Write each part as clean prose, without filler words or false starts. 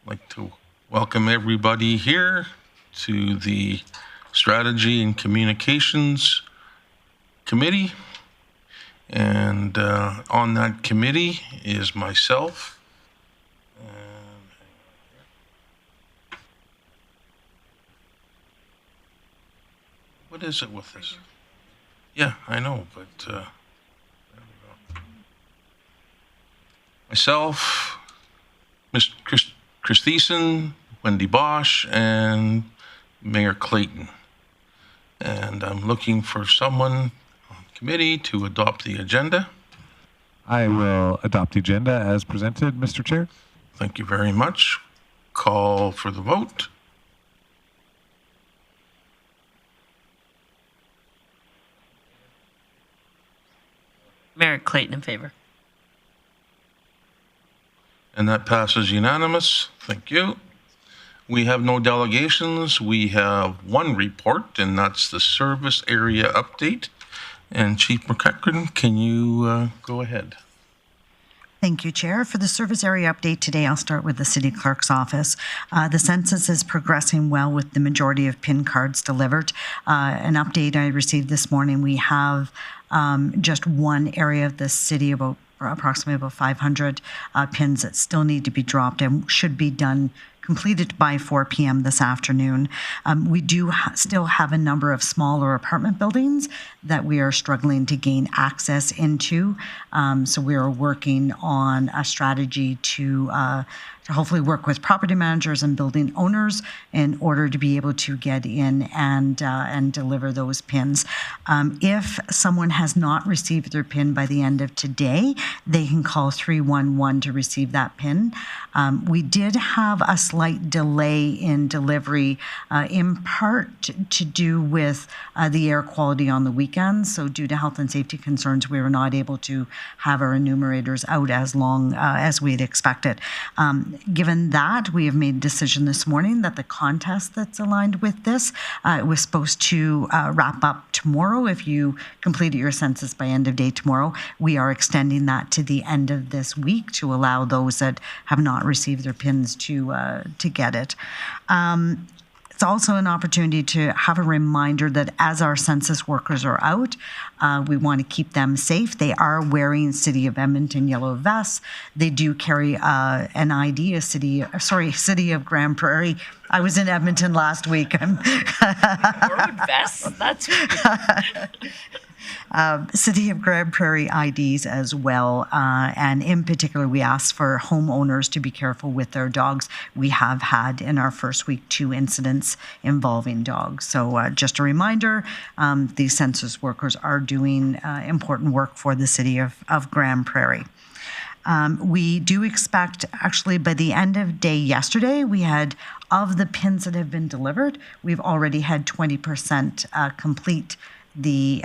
I'd like to welcome everybody here to the Strategy and Communications Committee. And on that committee is myself. What is it with this? Yeah, I know, but there we go. Myself, Mr. Chris Thiessen, Wendy Bosch, and Mayor Clayton. And I'm looking for someone on the committee to adopt the agenda. I will adopt the agenda as presented, Mr. Chair. Thank you very much. Call for the vote. Mayor Clayton in favor. And that passes unanimous. Thank you. We have no delegations. We have one report, and that's the service area update. And Chief McEachran, can you go ahead? Thank you, Chair. For the service area update today, I'll start with the City Clerk's office. The census is progressing well with the majority of PIN cards delivered. An update I received this morning, we have just one area of the city, approximately about 500 pins that still need to be dropped and should be completed by 4 p.m. this afternoon. We do still have a number of smaller apartment buildings that we are struggling to gain access into. So we are working on a strategy to hopefully work with property managers and building owners in order to be able to get in and deliver those pins. If someone has not received their pin by the end of today, they can call 311 to receive that pin. We did have a slight delay in delivery, in part to do with the air quality on the weekends. So due to health and safety concerns, we were not able to have our enumerators out as long as we had expected. Given that, we have made a decision this morning that the contest that's aligned with this was supposed to wrap up tomorrow. If you completed your census by end of day tomorrow, we are extending that to the end of this week to allow those that have not received their pins to get it. It's also an opportunity to have a reminder that as our census workers are out, we want to keep them safe. They are wearing City of Edmonton yellow vests. They do carry an ID, City of Grande Prairie. I was in Edmonton last week. Road vests? That's City of Grande Prairie IDs as well. And in particular, we ask for homeowners to be careful with their dogs. We have had in our first week 2 incidents involving dogs. So just a reminder, these census workers are doing important work for the City of Grande Prairie. We do expect, actually, by the end of day yesterday, we had, of the pins that have been delivered, we've already had 20% complete the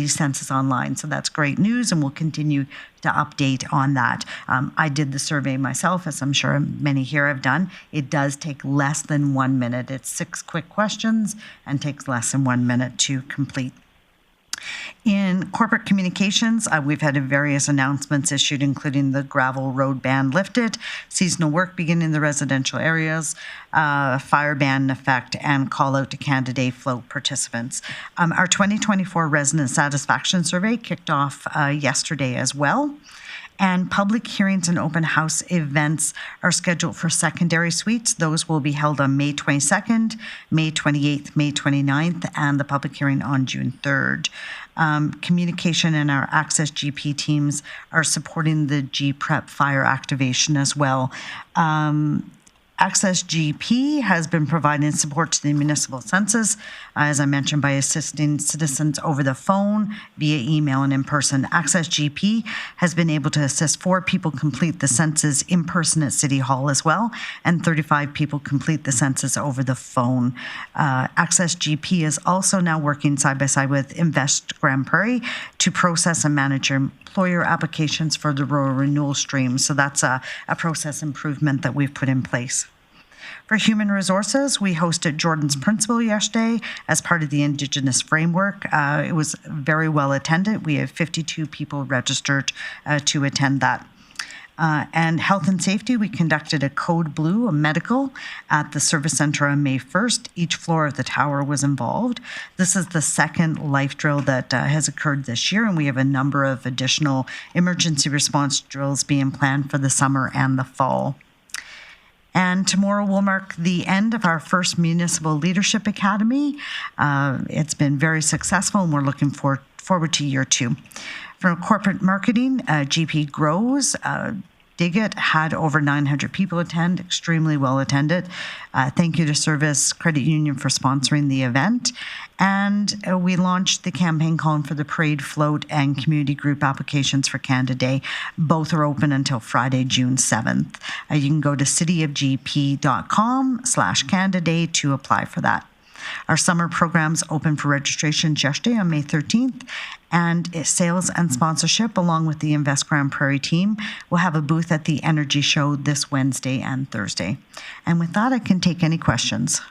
census online. So that's great news, and we'll continue to update on that. I did the survey myself, as I'm sure many here have done. It does take less than 1 minute. It's 6 quick questions and takes less than 1 minute to complete. In corporate communications, we've had various announcements issued, including the gravel road ban lifted, seasonal work beginning in the residential areas, fire ban in effect, and call out to candidate float participants. Our 2024 resident satisfaction survey kicked off yesterday as well. And public hearings and open house events are scheduled for secondary suites. Those will be held on May 22nd, May 28th, May 29th, and the public hearing on June 3rd. Communication and our Access GP teams are supporting the GPREP fire activation as well. Access GP has been providing support to the municipal census, as I mentioned, by assisting citizens over the phone, via email, and in person. Access GP has been able to assist 4 people complete the census in person at City Hall as well, and 35 people complete the census over the phone. Access GP is also now working side by side with Invest Grande Prairie to process and manage employer applications for the rural renewal stream. So that's a process improvement that we've put in place. For human resources, we hosted Jordan's Principal yesterday as part of the Indigenous Framework. It was very well attended. We have 52 people registered to attend that. And health and safety, we conducted a Code Blue, a medical, at the service center on May 1st. Each floor of the tower was involved. This is the second life drill that has occurred this year, and we have a number of additional emergency response drills being planned for the summer and the fall. And tomorrow will mark the end of our first Municipal Leadership Academy. It's been very successful, and we're looking forward to year 2. For corporate marketing, GP Grows, Digit had over 900 people attend, extremely well attended. Thank you to Service Credit Union for sponsoring the event. And we launched the campaign calling for the parade, float, and community group applications for Canada Day. Both are open until Friday, June 7th. You can go to cityofgp.com/Canada Day to apply for that. Our summer program's open for registration yesterday on May 13th, and sales and sponsorship, along with the Invest Grande Prairie team, will have a booth at the Energy Show this Wednesday and Thursday. And with that, I can take any questions.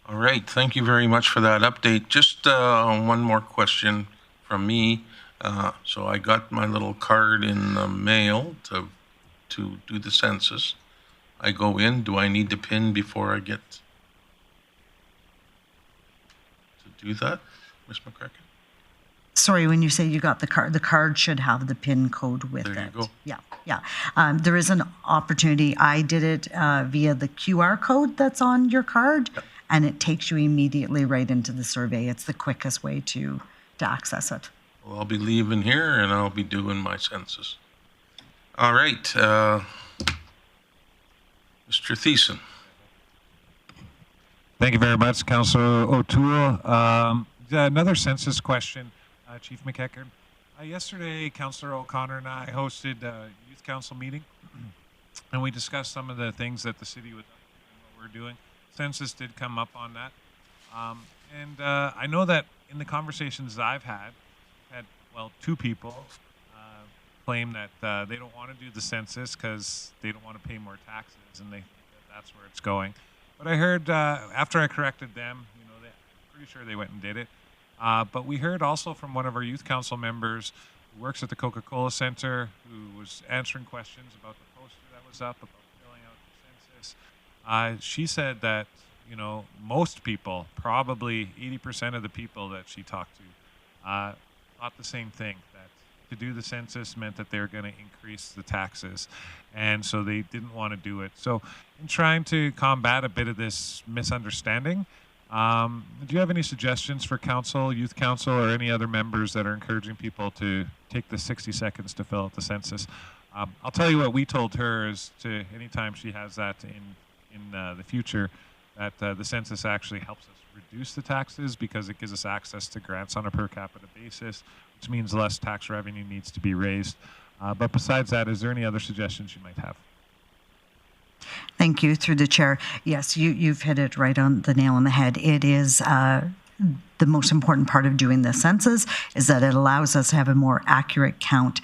All right, thank you very much for that update. Just one more question from me. So I got my little card in the mail to do the census. I go in, do I need to PIN before I get to do that, Ms. McCracken? Sorry, when you say you got the card should have the PIN code with it. There you go. Yeah. There is an opportunity. I did it via the QR code that's on your card, and it takes you immediately right into the survey. It's the quickest way to access it. Well, I'll be leaving here and I'll be doing my census. All right, Mr. Thiessen. Thank you very much, Councillor O'Toole. Another census question, Chief McEachern. Yesterday, Councillor O'Connor and I hosted a youth council meeting, and we discussed some of the things that the city was and what we're doing. Census did come up on that, and I know that in the conversations I've had, two people claim that they don't want to do the census because they don't want to pay more taxes, and they think that that's where it's going. But I heard after I corrected them, I'm pretty sure they went and did it. But we heard also from one of our youth council members who works at the Coca-Cola Center, who was answering questions about the poster that was up about filling out the census. She said that most people, probably 80% of the people that she talked to, thought the same thing, that to do the census meant that they were going to increase the taxes, and so they didn't want to do it. So in trying to combat a bit of this misunderstanding, do you have any suggestions for council, youth council, or any other members that are encouraging people to take the 60 seconds to fill out the census? I'll tell you what we told her is to, anytime she has that in the future, that the census actually helps us reduce the taxes because it gives us access to grants on a per capita basis, which means less tax revenue needs to be raised. But besides that, is there any other suggestions you might have? Thank you, through the chair. Yes, you've hit it right on the nail on the head. It is the most important part of doing the census is that it allows us to have a more accurate count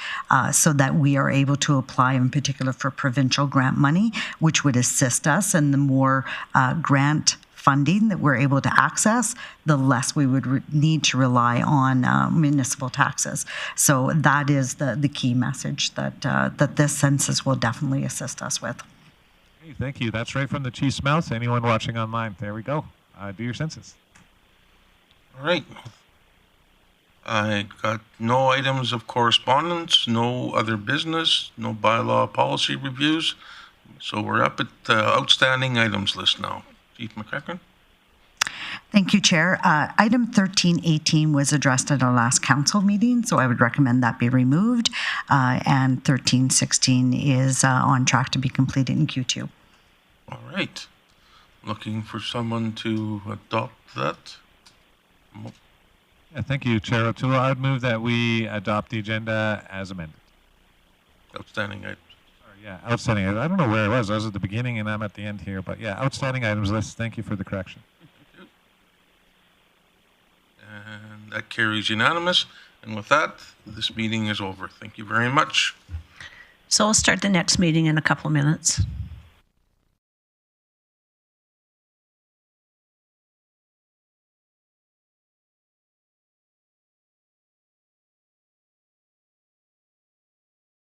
so that we are able to apply in particular for provincial grant money, which would assist us. And the more grant funding that we're able to access, the less we would need to rely on municipal taxes. So that is the key message that this census will definitely assist us with. Hey, thank you. That's right from the chief's mouth. Anyone watching online, there we go. Do your census. All right. I got no items of correspondence, no other business, no bylaw policy reviews. So we're up at the outstanding items list now. Chief McEachern. Thank you, Chair. Item 1318 was addressed at our last council meeting, so I would recommend that be removed. And 1316 is on track to be completed in Q2. All right. Looking for someone to adopt that. Yeah, thank you, Chair O'Toole. I would move that we adopt the agenda as amended. Outstanding items. Sorry, yeah, outstanding. I don't know where I was. I was at the beginning and I'm at the end here. But yeah, outstanding items list. Thank you for the correction. And that carries unanimous. And with that, this meeting is over. Thank you very much. So we'll start the next meeting in a couple of minutes.